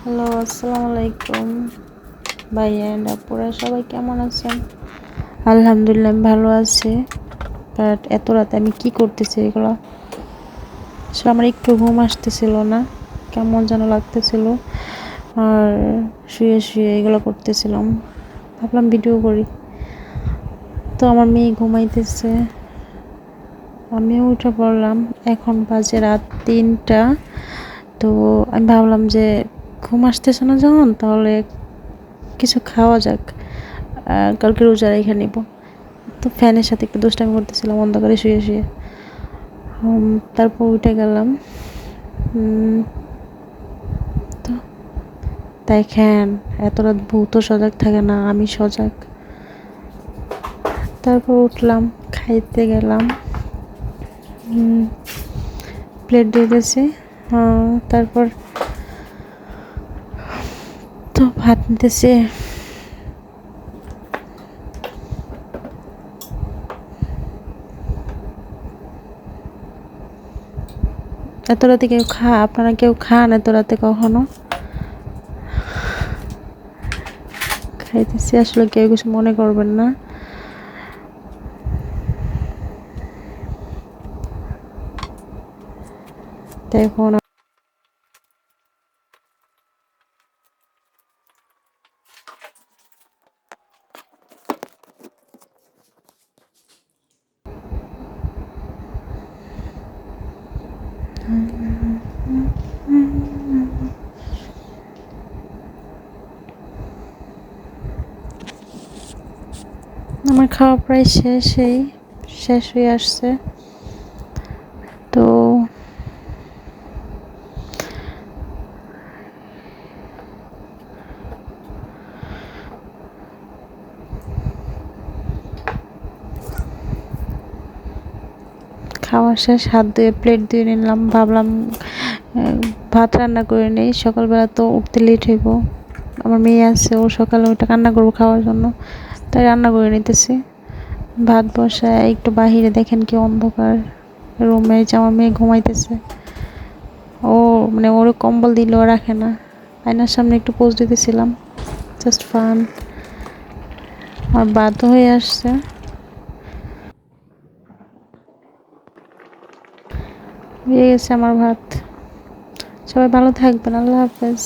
Hello, আসসালামু আলাইকুম ভাইয়া এন্ড আপুরা, সবাই কেমন আছেন? আলহামদুলিল্লাহ আমি ভালো আছি। বাট এত রাতে আমি কি করতেছি এগুলো? আসলে আমার একটু ঘুম আসতেছিল না, কেমন যেন লাগতেছিল, আর শুয়ে শুয়ে এগুলো করতেছিলাম। ভাবলাম ভিডিও করি। তো আমার মেয়ে ঘুমাইতেছে, আমিও উঠে পড়লাম। এখন বাজে রাত 3টা। তো আমি ভাবলাম যে ঘুম আসতেছে না যখন, তাহলে কিছু খাওয়া যাক, কালকে রোজা রেখে নিব। তো ফ্যানের সাথে একটু দুষ্টামি করতেছিলাম অন্ধকারে শুয়ে শুয়ে। তারপর উঠে গেলাম। তো দেখেন, এত রাত ভূত সজাগ থাকে না, আমি সজাগ। তারপর উঠলাম, খাইতে গেলাম। প্লেট দিয়ে দিয়েছি। তারপর তো ভাত নিতেছে। এত রাতে কেউ আপনারা কেউ খান এত রাতে কখনো? খাইতেছি, আসলে কেউ কিছু মনে করবেন না। দেখুন, আমার খাওয়া প্রায় শেষ হয়ে আসছে। তো খাওয়া শেষ, হাত ধুয়ে প্লেট ধুয়ে নিলাম। ভাবলাম ভাত রান্না করে নেই, সকালবেলা তো উঠতে লেট হইব। আমার মেয়ে আছে, ও সকালে ওটা রান্না করবো খাওয়ার জন্য, তাই রান্না করে নিতেছি। ভাত বসায় একটু বাহিরে দেখেন কি অন্ধকার রুমে, যে আমার মেয়ে ঘুমাইতেছে। ও মানে ওর কম্বল দিলেও রাখে না। আয়নার সামনে একটু পোজ দিতেছিলাম, জাস্ট ফান। আর বাধ্য হয়ে আসছে। হয়ে গেছে আমার ভাত। সবাই ভালো থাকবেন, আল্লাহ হাফেজ।